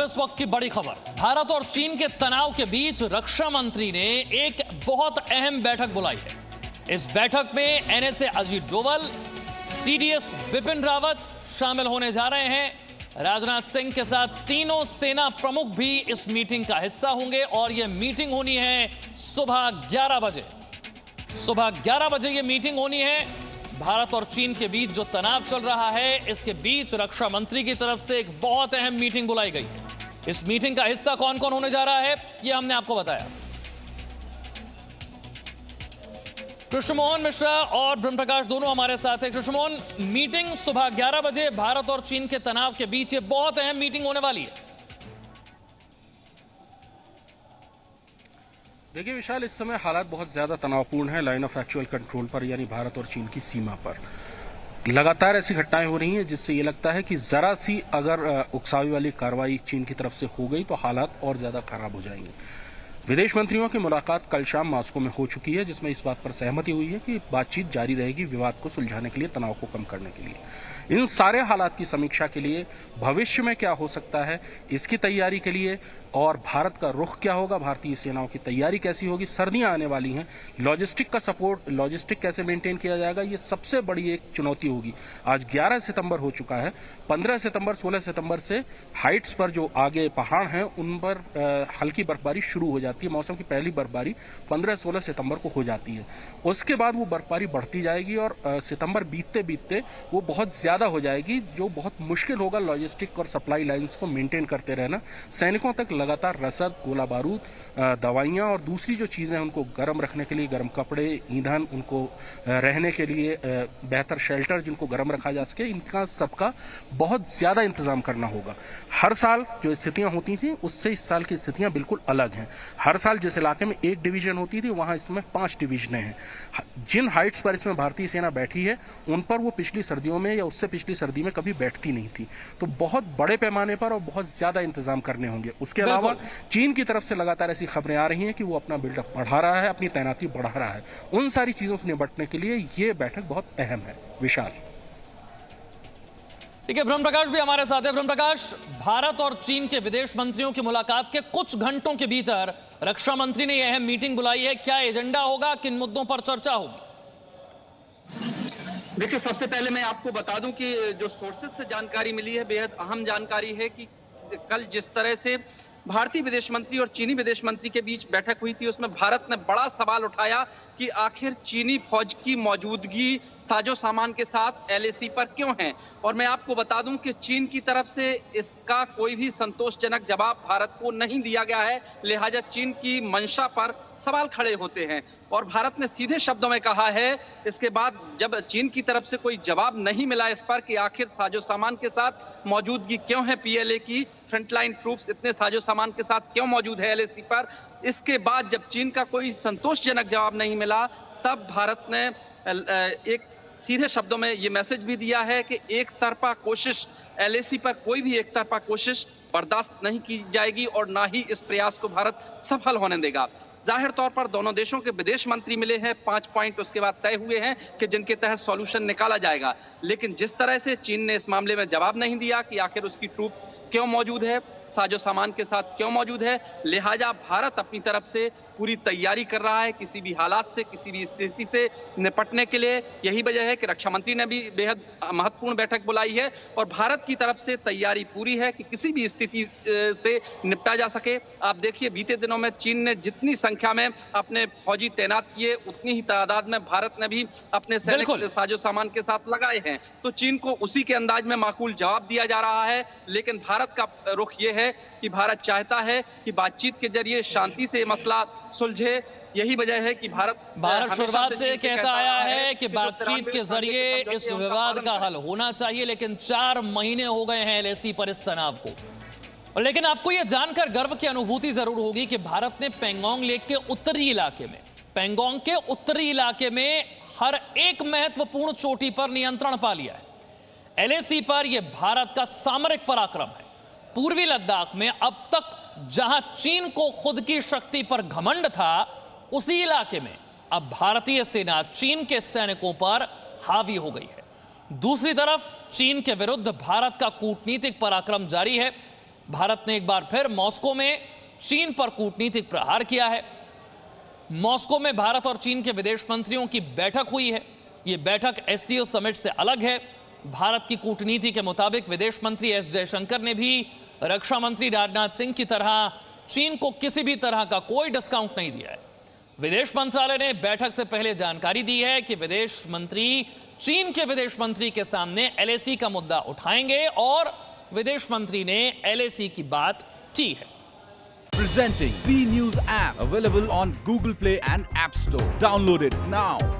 अब इस वक्त की बड़ी खबर, भारत और चीन के तनाव के बीच रक्षा मंत्री ने एक बहुत अहम बैठक बुलाई है। इस बैठक में एनएसए अजीत डोवल, सीडीएस बिपिन रावत शामिल होने जा रहे हैं। राजनाथ सिंह के साथ तीनों सेना प्रमुख भी इस मीटिंग का हिस्सा होंगे और यह मीटिंग होनी है सुबह 11 बजे। सुबह 11 बजे यह मीटिंग होनी है। भारत और चीन के बीच जो तनाव चल रहा है, इसके बीच रक्षा मंत्री की तरफ से एक बहुत अहम मीटिंग बुलाई गई है। इस मीटिंग का हिस्सा कौन कौन होने जा रहा है, यह हमने आपको बताया। कृष्ण मोहन मिश्रा और ब्रह्म प्रकाश दोनों हमारे साथ हैं। कृष्ण मोहन, मीटिंग सुबह 11 बजे, भारत और चीन के तनाव के बीच ये बहुत अहम मीटिंग होने वाली है। देखिए विशाल, इस समय हालात बहुत ज्यादा तनावपूर्ण है लाइन ऑफ एक्चुअल कंट्रोल पर, यानी भारत और चीन की सीमा पर लगातार ऐसी घटनाएं हो रही हैं जिससे ये लगता है कि जरा सी अगर उकसावी वाली कार्रवाई चीन की तरफ से हो गई तो हालात और ज्यादा खराब हो जाएंगे। विदेश मंत्रियों की मुलाकात कल शाम मॉस्को में हो चुकी है, जिसमें इस बात पर सहमति हुई है कि बातचीत जारी रहेगी विवाद को सुलझाने के लिए, तनाव को कम करने के लिए। इन सारे हालात की समीक्षा के लिए भविष्य में क्या हो सकता है, इसकी तैयारी के लिए और भारत का रुख क्या होगा, भारतीय सेनाओं की तैयारी कैसी होगी, सर्दियां आने वाली हैं, लॉजिस्टिक का सपोर्ट, लॉजिस्टिक कैसे मेंटेन किया जाएगा, ये सबसे बड़ी एक चुनौती होगी। आज 11 सितंबर हो चुका है, 15 सितंबर 16 सितंबर से हाइट्स पर जो आगे पहाड़ हैं उन पर हल्की बर्फबारी शुरू हो जाती है। मौसम की पहली बर्फबारी 15-16 सितंबर को हो जाती है। उसके बाद वो बर्फबारी बढ़ती जाएगी और सितंबर बीतते बीतते वो बहुत ज्यादा हो जाएगी, जो बहुत मुश्किल होगा लॉजिस्टिक और सप्लाई लाइन्स को मेंटेन करते रहना। सैनिकों तक लगातार रसद, गोला बारूद, दवाइयां और दूसरी जो चीजें हैं उनको गर्म रखने के लिए गर्म कपड़े, ईंधन, उनको रहने के लिए बेहतर शेल्टर जिनको गर्म रखा जा सके, इनका सबका बहुत ज्यादा इंतजाम करना होगा। हर साल जो स्थितियां होती थी उससे इस साल की स्थितियां बिल्कुल अलग हैं। हर साल जिस इलाके में एक डिवीजन होती थी वहां इसमें 5 डिवीजनें हैं। जिन हाइट्स पर इसमें भारतीय सेना बैठी है उन पर वो पिछली सर्दियों में या उससे पिछली सर्दी में कभी बैठती नहीं थी। तो बहुत बड़े पैमाने पर और बहुत ज्यादा इंतजाम करने होंगे। उसके अलावा चीन की तरफ से लगातार ऐसी खबरें आ रही हैं कि वो अपना बिल्डअप बढ़ा रहा है, अपनी तैनाती बढ़ा रहा है। उन सारी चीजों से निपटने के लिए ये बैठक बहुत अहम है। विशाल, ठीक है, ब्रह्म प्रकाश भी हमारे साथ है। ब्रह्म प्रकाश, भारत और चीन के विदेश मंत्रियों की मुलाकात के कुछ घंटों के भीतर रक्षा मंत्री ने यह अहम मीटिंग बुलाई है। क्या एजेंडा होगा, किन मुद्दों पर चर्चा होगी? देखिए, सबसे पहले मैं आपको बता दूं कि जो सोर्सेस से जानकारी मिली है, बेहद अहम जानकारी है कि कल जिस तरह से भारतीय विदेश मंत्री और चीनी विदेश मंत्री के बीच बैठक हुई थी, उसमें भारत ने बड़ा सवाल उठाया कि आखिर चीनी फौज की मौजूदगी साजो सामान के साथ एलएसी पर क्यों है। और मैं आपको बता दूं कि चीन की तरफ से इसका कोई भी संतोषजनक जवाब भारत को नहीं दिया गया है, लिहाजा चीन की मंशा पर सवाल खड़े होते हैं। और भारत ने सीधे शब्दों में कहा है इसके बाद, जब चीन की तरफ से कोई जवाब नहीं मिला इस पर कि आखिर साजो सामान के साथ मौजूदगी क्यों है, पीएलए की फ्रंटलाइन ट्रूप्स इतने साजो सामान के साथ क्यों मौजूद है एलएसी पर, इसके बाद जब चीन का कोई संतोषजनक जवाब नहीं मिला, तब भारत ने एक सीधे शब्दों में ये मैसेज भी दिया है कि एक तरफा कोशिश, एलएसी पर कोई भी एक तरफा कोशिश बर्दाश्त नहीं की जाएगी और ना ही इस प्रयास को भारत सफल होने देगा। जाहिर तौर पर दोनों देशों के विदेश मंत्री मिले हैं, 5 पॉइंट उसके बाद तय हुए हैं कि जिनके तहत सॉल्यूशन निकाला जाएगा। लेकिन जिस तरह से चीन ने इस मामले में जवाब नहीं दिया कि आखिर उसकी ट्रूप्स क्यों मौजूद है, साजो सामान के साथ क्यों मौजूद है, लिहाजा भारत अपनी तरफ से पूरी तैयारी कर रहा है किसी भी हालात से, किसी भी स्थिति से निपटने के लिए। यही वजह है कि रक्षा मंत्री ने भी बेहद महत्वपूर्ण बैठक बुलाई है और भारत की तरफ से तैयारी पूरी है कि किसी भी स्थिति से निपटा जा सके। आप देखिए, बीते दिनों में चीन ने जितनी संख्या में अपने फौजी तैनात किए, उतनी ही तादाद में भारत ने भी अपने सैनिक साजो सामान के साथ लगाए हैं। तो चीन को उसी के अंदाज में माकूल जवाब दिया जा रहा है। लेकिन भारत का रुख ये है कि भारत चाहता है कि बातचीत के जरिए शांति से मसला सुलझे। यही वजह है कि भारत शुरुआत से कहता आया है कि बातचीत के जरिए इस विवाद का हल होना चाहिए, लेकिन 4 महीने हो गए हैं एलएसी पर इस तनाव को। लेकिन आपको यह जानकर गर्व की अनुभूति जरूर होगी कि भारत ने पेंगोंग लेक के उत्तरी इलाके में, पेंगोंग के उत्तरी इलाके में हर एक महत्वपूर्ण चोटी पर नियंत्रण पा लिया है। एलएसी पर यह भारत का सामरिक पराक्रम है। पूर्वी लद्दाख में अब तक जहां चीन को खुद की शक्ति पर घमंड था, उसी इलाके में अब भारतीय सेना चीन के सैनिकों पर हावी हो गई है। दूसरी तरफ चीन के विरुद्ध भारत का कूटनीतिक पराक्रम जारी है। भारत ने एक बार फिर मॉस्को में चीन पर कूटनीतिक प्रहार किया है। मॉस्को में भारत और चीन के विदेश मंत्रियों की बैठक हुई है। यह बैठक एससीओ समिट से अलग है। भारत की कूटनीति के मुताबिक विदेश मंत्री एस जयशंकर ने भी रक्षा मंत्री राजनाथ सिंह की तरह चीन को किसी भी तरह का कोई डिस्काउंट नहीं दिया है। विदेश मंत्रालय ने बैठक से पहले जानकारी दी है कि विदेश मंत्री चीन के विदेश मंत्री के सामने एलएसी का मुद्दा उठाएंगे और विदेश मंत्री ने एलएसी की बात की है। Presenting B News app available on Google Play and App Store. Download it now.